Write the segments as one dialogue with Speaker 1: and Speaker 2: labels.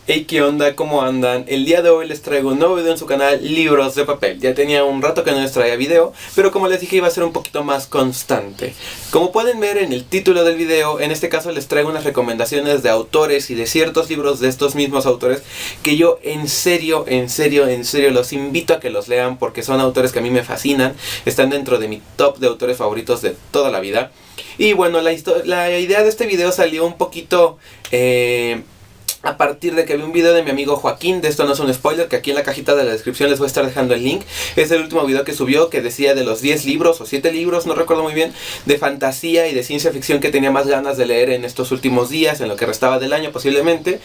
Speaker 1: Hey, ¿qué onda? ¿Cómo andan? El día de hoy les traigo un nuevo video en su canal Libros de Papel. Ya tenía un rato que no les traía video, pero como les dije iba a ser un poquito más constante. Como pueden ver en el título del video, en este caso les traigo unas recomendaciones de autores y de ciertos libros de estos mismos autores que yo en serio los invito a que los lean porque son autores que a mí me fascinan, están dentro de mi top de autores favoritos de toda la vida. Y bueno, la idea de este video salió un poquito a partir de que vi un video de mi amigo Joaquín. De esto no es un spoiler, que aquí en la cajita de la descripción les voy a estar dejando el link. Es el último video que subió, que decía de los 10 libros o 7 libros, no recuerdo muy bien, de fantasía y de ciencia ficción que tenía más ganas de leer en estos últimos días, en lo que restaba del año posiblemente.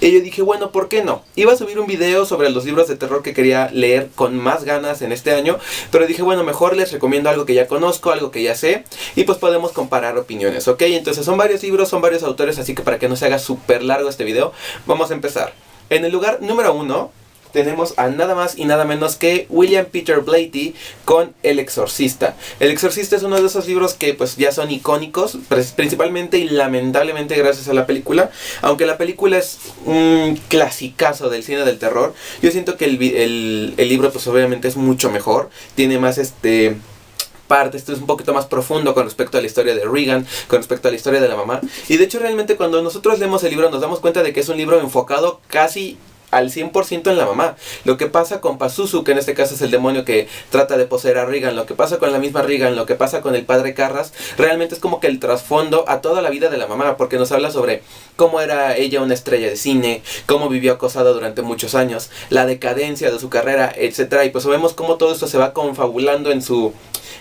Speaker 1: Y yo dije, bueno, ¿por qué no? Iba a subir un video sobre los libros de terror que quería leer con más ganas en este año, pero dije, bueno, mejor les recomiendo algo que ya conozco, algo que ya sé, y pues podemos comparar opiniones, ¿ok? Entonces son varios libros, son varios autores, así que para que no se haga súper largo este video, vamos a empezar. En el lugar número 1 tenemos a nada más y nada menos que William Peter Blatty con El Exorcista. El Exorcista es uno de esos libros que pues ya son icónicos, principalmente y lamentablemente gracias a la película. Aunque la película es un clasicazo del cine del terror, yo siento que el libro pues obviamente es mucho mejor, tiene más esto es un poquito más profundo con respecto a la historia de Regan, con respecto a la historia de la mamá. Y de hecho realmente cuando nosotros leemos el libro nos damos cuenta de que es un libro enfocado casi al 100% en la mamá. Lo que pasa con Pazuzu, que en este caso es el demonio que trata de poseer a Regan, lo que pasa con la misma Regan, lo que pasa con el padre Carras, realmente es como que el trasfondo a toda la vida de la mamá, porque nos habla sobre cómo era ella una estrella de cine, cómo vivió acosada durante muchos años, la decadencia de su carrera, etcétera. Y pues vemos cómo todo esto se va confabulando en su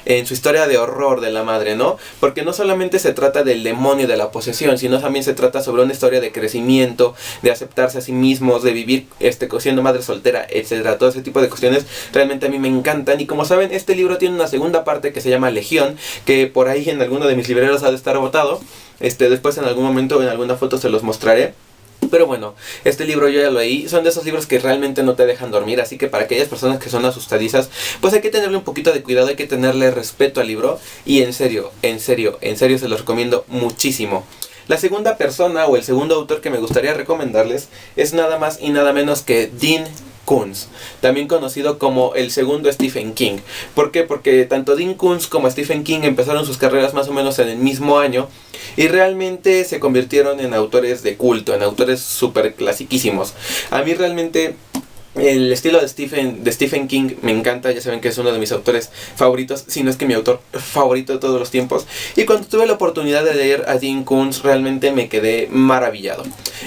Speaker 1: historia de horror de la madre, ¿no? Porque no solamente se trata del demonio de la posesión, sino también se trata sobre una historia de crecimiento, de aceptarse a sí mismos, de vivir siendo madre soltera, etcétera. Todo ese tipo de cuestiones realmente a mí me encantan. Y como saben, este libro tiene una segunda parte que se llama Legión, que por ahí en alguno de mis libreros ha de estar botado. Después en algún momento en alguna foto se los mostraré. Pero bueno, este libro yo ya lo leí, son de esos libros que realmente no te dejan dormir, así que para aquellas personas que son asustadizas, pues hay que tenerle un poquito de cuidado, hay que tenerle respeto al libro, y en serio se los recomiendo muchísimo. La segunda persona o el segundo autor que me gustaría recomendarles es nada más y nada menos que Dean Koontz, también conocido como el segundo Stephen King. ¿Por qué? Porque tanto Dean Koontz como Stephen King empezaron sus carreras más o menos en el mismo año y realmente se convirtieron en autores de culto, en autores súper clasiquísimos. A mí realmente el estilo de Stephen King me encanta, ya saben que es uno de mis autores favoritos, si no es que mi autor favorito de todos los tiempos. Y cuando tuve la oportunidad de leer a Dean Koontz, realmente me quedé maravillado.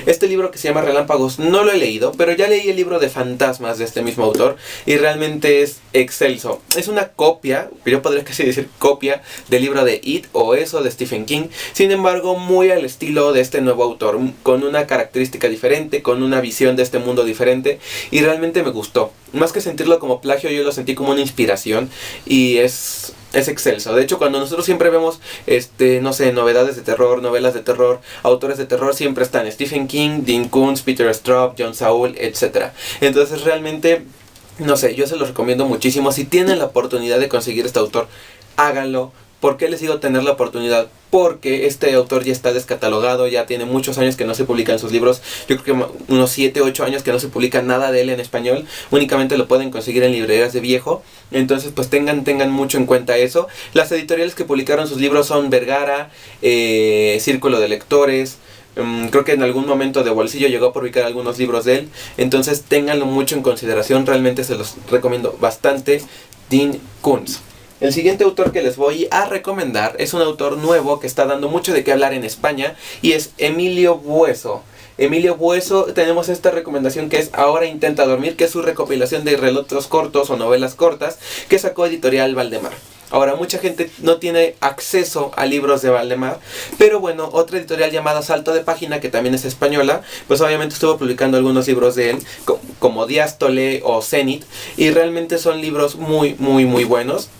Speaker 1: Este libro que se llama Relámpagos no lo he leído, pero ya leí el libro de fantasmas de este mismo autor y realmente es excelso. Es una copia, yo podría casi decir copia, del libro de It o Eso de Stephen King. Sin embargo, muy al estilo de este nuevo autor, con una característica diferente, con una visión de este mundo diferente, y realmente me gustó. Más que sentirlo como plagio, yo lo sentí como una inspiración y es excelso. De hecho, cuando nosotros siempre vemos no sé, novedades de terror, novelas de terror, autores de terror, siempre están Stephen King, Dean Koontz, Peter Straub, John Saul, etc. Entonces realmente, no sé, yo se los recomiendo muchísimo. Si tienen la oportunidad de conseguir este autor, háganlo. ¿Por qué les digo tener la oportunidad? Porque este autor ya está descatalogado, ya tiene muchos años que no se publican sus libros. Yo creo que unos 7, 8 años que no se publica nada de él en español. Únicamente lo pueden conseguir en librerías de viejo. Entonces pues tengan mucho en cuenta eso. Las editoriales que publicaron sus libros son Vergara, Círculo de Lectores. Creo que en algún momento de bolsillo llegó a publicar algunos libros de él. Entonces ténganlo mucho en consideración. Realmente se los recomiendo bastante. Dean Koontz. El siguiente autor que les voy a recomendar es un autor nuevo que está dando mucho de qué hablar en España y es Emilio Bueso. Emilio Bueso, tenemos esta recomendación que es Ahora intenta dormir, que es su recopilación de relatos cortos o novelas cortas que sacó Editorial Valdemar. Ahora, mucha gente no tiene acceso a libros de Valdemar, pero bueno, otra editorial llamada Salto de Página, que también es española, pues obviamente estuvo publicando algunos libros de él, como Diástole o Zenit, y realmente son libros muy buenos.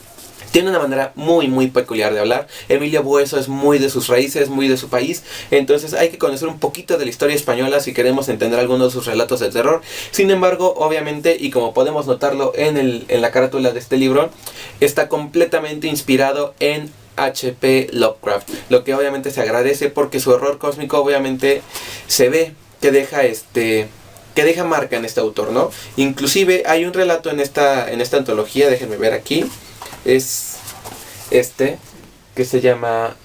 Speaker 1: Tiene una manera muy peculiar de hablar. Emilio Bueso es muy de sus raíces, muy de su país. Entonces hay que conocer un poquito de la historia española si queremos entender algunos de sus relatos de terror. Sin embargo, obviamente, y como podemos notarlo en la carátula de este libro, está completamente inspirado en H.P. Lovecraft. Lo que obviamente se agradece porque su horror cósmico obviamente se ve que deja que deja marca en este autor, ¿no? Inclusive hay un relato en esta antología, déjenme ver aquí, es este, que se llama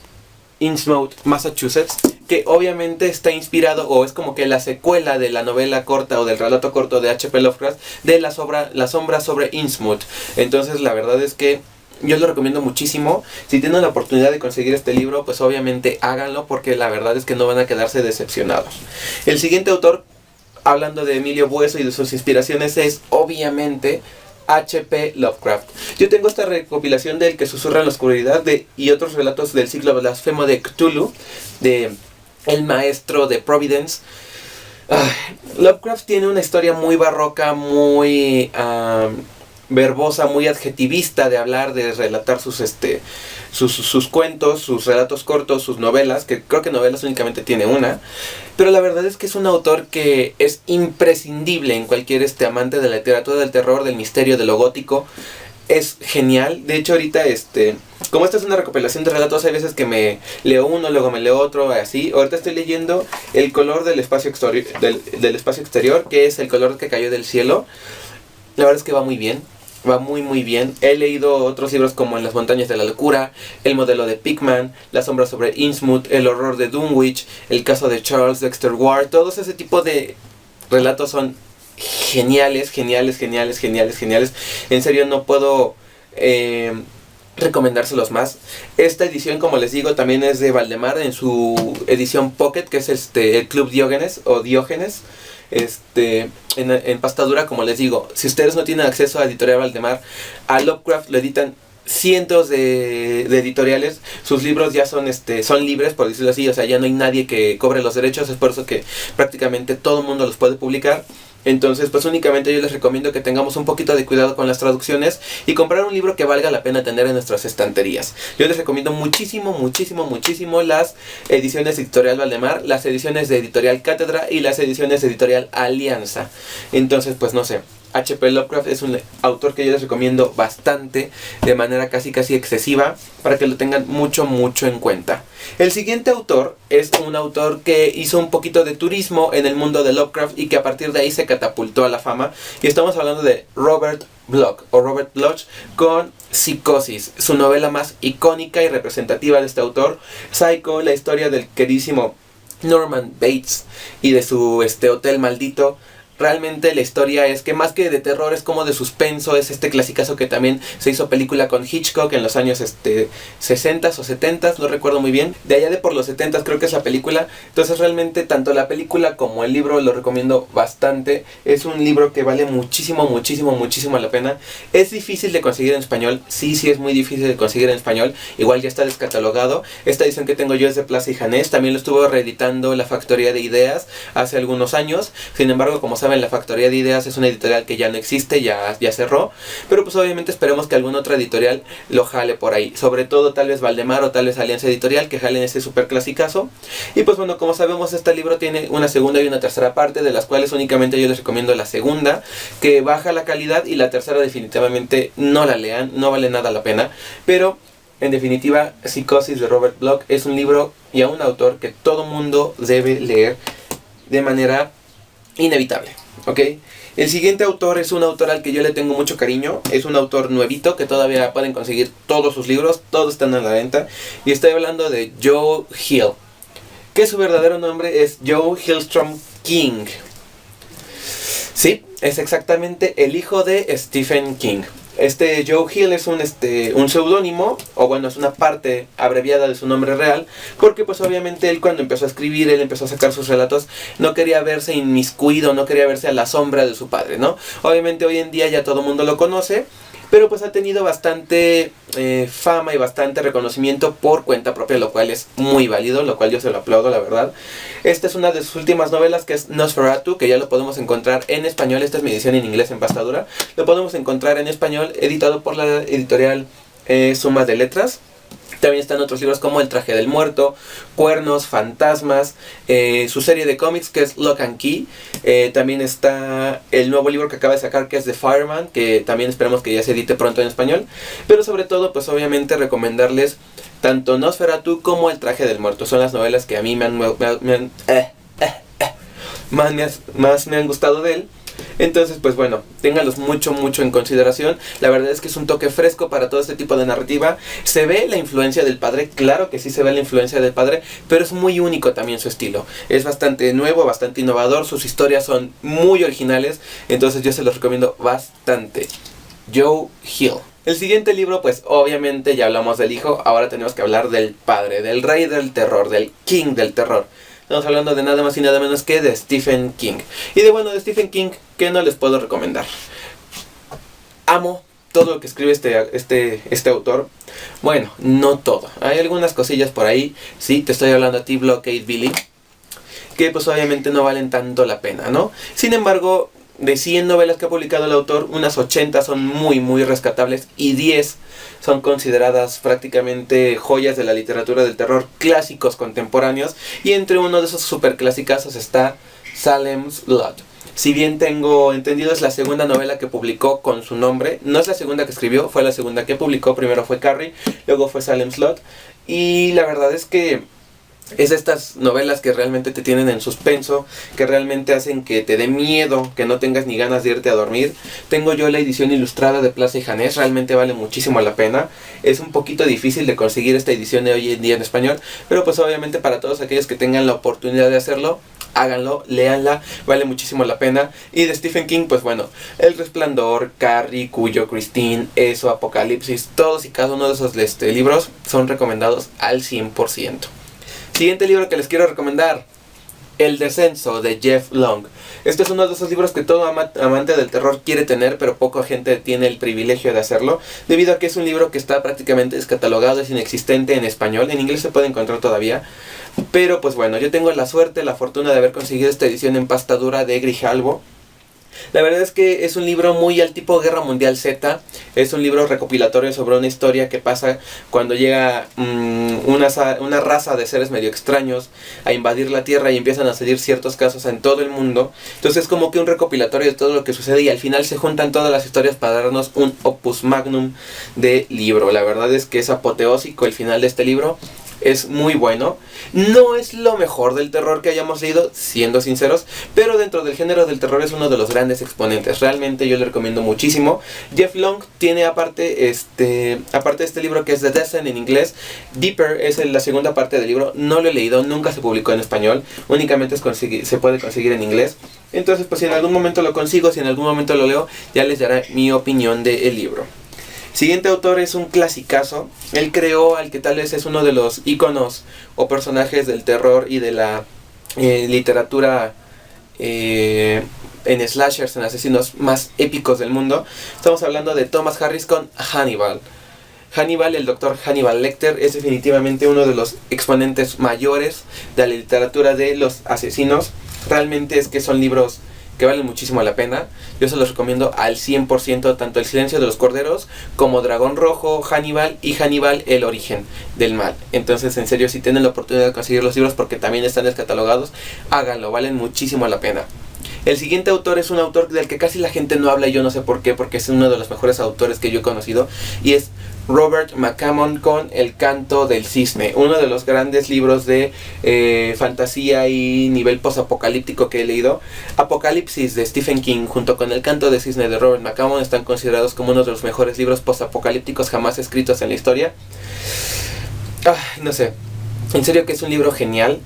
Speaker 1: Innsmouth, Massachusetts, que obviamente está inspirado, o es como que la secuela de la novela corta o del relato corto de H.P. Lovecraft, de La sombra sobre Innsmouth. Entonces la verdad es que yo lo recomiendo muchísimo. Si tienen la oportunidad de conseguir este libro, pues obviamente háganlo, porque la verdad es que no van a quedarse decepcionados. El siguiente autor, hablando de Emilio Bueso y de sus inspiraciones, es obviamente H.P. Lovecraft. Yo tengo esta recopilación de El que susurra en la oscuridad y otros relatos del ciclo blasfemo de Cthulhu, de El maestro de Providence. Lovecraft tiene una historia muy barroca, muy verbosa, muy adjetivista de hablar, de relatar sus cuentos, sus relatos cortos, sus novelas, que creo que novelas únicamente tiene una. Pero la verdad es que es un autor que es imprescindible en cualquier amante de la literatura del terror, del misterio, de lo gótico. Es genial. De hecho ahorita como esta es una recopilación de relatos, hay veces que me leo uno, luego me leo otro, así. Ahorita estoy leyendo El color del espacio exterior, que es el color que cayó del cielo. La verdad es que va muy bien. Va muy muy bien. He leído otros libros como En las montañas de la locura, El modelo de Pickman, La sombra sobre Innsmouth, El horror de Dunwich, El caso de Charles Dexter Ward. Todos ese tipo de relatos son geniales, geniales, geniales, geniales, geniales. En serio no puedo recomendárselos más. Esta edición, como les digo, también es de Valdemar en su edición Pocket, que es el Club Diógenes o Diógenes. En pastadura, como les digo, si ustedes no tienen acceso a Editorial Valdemar, a Lovecraft lo editan cientos de editoriales. Sus libros ya son libres, por decirlo así, o sea, ya no hay nadie que cobre los derechos. Es por eso que prácticamente todo el mundo los puede publicar. Entonces, pues únicamente yo les recomiendo que tengamos un poquito de cuidado con las traducciones y comprar un libro que valga la pena tener en nuestras estanterías. Yo les recomiendo muchísimo, muchísimo, muchísimo las ediciones de Editorial Valdemar, las ediciones de Editorial Cátedra y las ediciones de Editorial Alianza. Entonces, pues no sé, H.P. Lovecraft es un autor que yo les recomiendo bastante, de manera casi excesiva, para que lo tengan mucho, mucho en cuenta. El siguiente autor es un autor que hizo un poquito de turismo en el mundo de Lovecraft y que a partir de ahí se catapultó a la fama. Y estamos hablando de Robert Bloch con Psicosis, su novela más icónica y representativa de este autor. Psycho, la historia del queridísimo Norman Bates y de su hotel maldito. Realmente la historia es que más que de terror es como de suspenso. Es clasicazo que también se hizo película con Hitchcock en los años 60s o 70s, no recuerdo muy bien. De allá de por los 70s creo que es la película. Entonces realmente tanto la película como el libro lo recomiendo bastante. Es un libro que vale muchísimo, muchísimo, muchísimo la pena. Es difícil de conseguir en español. Sí, es muy difícil de conseguir en español. Igual ya está descatalogado. Esta edición que tengo yo es de Plaza y Janés. También lo estuvo reeditando La Factoría de Ideas hace algunos años. Sin embargo, como saben, La Factoría de Ideas es una editorial que ya no existe, ya cerró, pero pues obviamente esperemos que alguna otra editorial lo jale por ahí, sobre todo tal vez Valdemar o tal vez Alianza Editorial, que jalen ese super clasicazo. Y pues bueno, como sabemos, este libro tiene una segunda y una tercera parte, de las cuales únicamente yo les recomiendo la segunda, que baja la calidad, y la tercera definitivamente no la lean, no vale nada la pena. Pero en definitiva, Psicosis de Robert Bloch es un libro y a un autor que todo mundo debe leer de manera inevitable. ¿Ok? El siguiente autor es un autor al que yo le tengo mucho cariño. Es un autor nuevito que todavía pueden conseguir todos sus libros. Todos están a la venta. Y estoy hablando de Joe Hill, que su verdadero nombre es Joe Hillstrom King. Sí, es exactamente el hijo de Stephen King. Joe Hill es un seudónimo, o bueno, es una parte abreviada de su nombre real, porque pues obviamente él, cuando empezó a escribir, él empezó a sacar sus relatos, no quería verse inmiscuido, no quería verse a la sombra de su padre, ¿no? Obviamente hoy en día ya todo el mundo lo conoce, pero pues ha tenido bastante fama y bastante reconocimiento por cuenta propia, lo cual es muy válido, lo cual yo se lo aplaudo, la verdad. Esta es una de sus últimas novelas, que es Nosferatu, que ya lo podemos encontrar en español. Esta es mi edición en inglés en pastadura. Lo podemos encontrar en español, editado por la editorial Suma de Letras. También están otros libros como El traje del muerto, Cuernos, Fantasmas, su serie de cómics que es Lock and Key. También está el nuevo libro que acaba de sacar, que es The Fireman, que también esperemos que ya se edite pronto en español. Pero sobre todo, pues obviamente recomendarles tanto Nosferatu como El traje del muerto. Son las novelas que a mí me más me han gustado de él. Entonces, pues bueno, ténganlos mucho en consideración. La verdad es que es un toque fresco para todo este tipo de narrativa. Se ve la influencia del padre, claro que sí se ve la influencia del padre, pero es muy único también su estilo. Es bastante nuevo, bastante innovador, sus historias son muy originales, entonces yo se los recomiendo bastante. Joe Hill. El siguiente libro, pues obviamente ya hablamos del hijo, ahora tenemos que hablar del padre, del rey del terror, del king del terror. Estamos hablando de nada más y nada menos que de Stephen King. Y de Stephen King, ¿qué no les puedo recomendar? Amo todo lo que escribe este autor. Bueno, no todo. Hay algunas cosillas por ahí. Sí, te estoy hablando a ti, Blockade Billy, que pues obviamente no valen tanto la pena, ¿no? Sin embargo, de 100 novelas que ha publicado el autor, unas 80 son muy rescatables y 10 son consideradas prácticamente joyas de la literatura del terror, clásicos contemporáneos, y entre uno de esos super clasicazos está Salem's Lot. Si bien tengo entendido, es la segunda novela que publicó con su nombre. No es la segunda que escribió, fue la segunda que publicó. Primero fue Carrie, luego fue Salem's Lot, y la verdad es que es de estas novelas que realmente te tienen en suspenso, que realmente hacen que te dé miedo, que no tengas ni ganas de irte a dormir. Tengo yo la edición ilustrada de Plaza y Janés, realmente vale muchísimo la pena. Es un poquito difícil de conseguir esta edición de hoy en día en español, pero pues obviamente para todos aquellos que tengan la oportunidad de hacerlo, háganlo, léanla, vale muchísimo la pena. Y de Stephen King, pues bueno, El Resplandor, Carrie, Cuyo, Christine, Eso, Apocalipsis, todos y cada uno de esos libros son recomendados al 100%. Siguiente libro que les quiero recomendar, El Descenso, de Jeff Long. Este es uno de esos libros que todo amante del terror quiere tener, pero poca gente tiene el privilegio de hacerlo, debido a que es un libro que está prácticamente descatalogado, es inexistente en español. En inglés se puede encontrar todavía, pero pues bueno, yo tengo la suerte, la fortuna de haber conseguido esta edición en pasta dura de Grijalbo. La verdad es que es un libro muy al tipo Guerra Mundial Z. Es un libro recopilatorio sobre una historia que pasa cuando llega una raza de seres medio extraños a invadir la Tierra y empiezan a salir ciertos casos en todo el mundo. Entonces es como que un recopilatorio de todo lo que sucede y al final se juntan todas las historias para darnos un opus magnum de libro. La verdad es que es apoteósico el final de este libro. Es muy bueno. No es lo mejor del terror que hayamos leído, siendo sinceros, pero dentro del género del terror es uno de los grandes exponentes. Realmente yo le recomiendo muchísimo. Jeff Long tiene aparte de este libro que es The Descent en inglés. Deeper es la segunda parte del libro. No lo he leído, nunca se publicó en español, únicamente se puede conseguir en inglés. Entonces pues si en algún momento lo consigo, si en algún momento lo leo, ya les daré mi opinión del libro. Siguiente autor es un clasicazo. Él creó al que tal vez es uno de los íconos o personajes del terror y de la literatura en slashers, en asesinos más épicos del mundo. Estamos hablando de Thomas Harris con Hannibal. Hannibal, el doctor Hannibal Lecter, es definitivamente uno de los exponentes mayores de la literatura de los asesinos. Realmente es que son libros que valen muchísimo la pena. Yo se los recomiendo al 100%, tanto El Silencio de los Corderos como Dragón Rojo, Hannibal y Hannibal, el origen del mal. Entonces, en serio, si tienen la oportunidad de conseguir los libros, porque también están descatalogados, háganlo, valen muchísimo la pena. El siguiente autor es un autor del que casi la gente no habla y yo no sé por qué, porque es uno de los mejores autores que yo he conocido, y es Robert McCammon con El Canto del Cisne, uno de los grandes libros de fantasía y nivel posapocalíptico que he leído. Apocalipsis de Stephen King junto con El Canto del Cisne de Robert McCammon están considerados como uno de los mejores libros posapocalípticos jamás escritos en la historia. No sé, en serio que es un libro genial,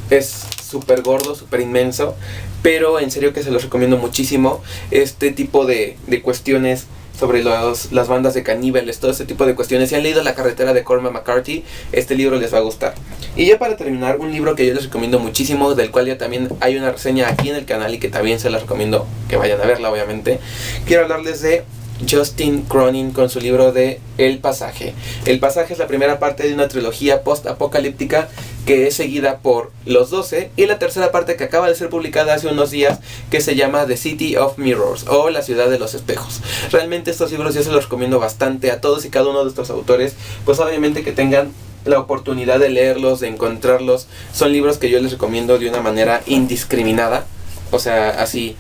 Speaker 1: es súper gordo, súper inmenso, pero en serio que se los recomiendo muchísimo. Este tipo de cuestiones sobre las bandas de caníbales, todo ese tipo de cuestiones. Si han leído La Carretera de Cormac McCarthy, este libro les va a gustar. Y ya para terminar, un libro que yo les recomiendo muchísimo, del cual ya también hay una reseña aquí en el canal y que también se las recomiendo que vayan a verla, obviamente. Quiero hablarles de Justin Cronin con su libro de El Pasaje. El Pasaje es la primera parte de una trilogía post-apocalíptica que es seguida por Los 12 y la tercera parte que acaba de ser publicada hace unos días, que se llama The City of Mirrors o La Ciudad de los Espejos. Realmente estos libros yo se los recomiendo bastante a todos y cada uno de estos autores, pues obviamente que tengan la oportunidad de leerlos, de encontrarlos. Son libros que yo les recomiendo de una manera indiscriminada, o sea, así.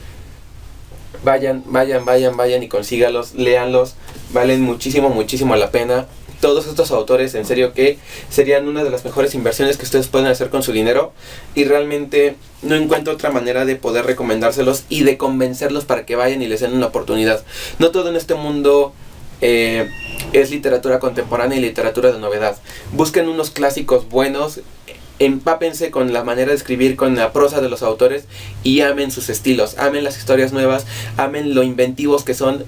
Speaker 1: Vayan y consígalos, léanlos, valen muchísimo la pena. todos estos autores, en serio que serían una de las mejores inversiones que ustedes pueden hacer con su dinero, y realmente no encuentro otra manera de poder recomendárselos y de convencerlos para que vayan y les den una oportunidad. No todo en este mundo es literatura contemporánea y literatura de novedad. Busquen unos clásicos buenos, empápense con la manera de escribir, con la prosa de los autores, y amen sus estilos, amen las historias nuevas, amen lo inventivos que son.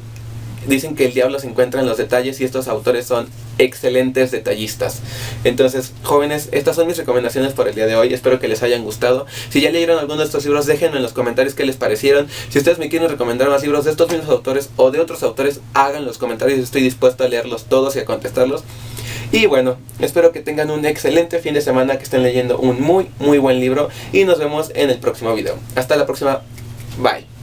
Speaker 1: Dicen que el diablo se encuentra en los detalles, y estos autores son excelentes detallistas. Entonces, jóvenes, estas son mis recomendaciones por el día de hoy. Espero que les hayan gustado. Si ya leyeron alguno de estos libros, déjenme en los comentarios qué les parecieron. Si ustedes me quieren recomendar más libros de estos mismos autores o de otros autores, hagan los comentarios. Estoy dispuesto a leerlos todos y a contestarlos. Y bueno, espero que tengan un excelente fin de semana, que estén leyendo un muy buen libro, y nos vemos en el próximo video. Hasta la próxima. Bye.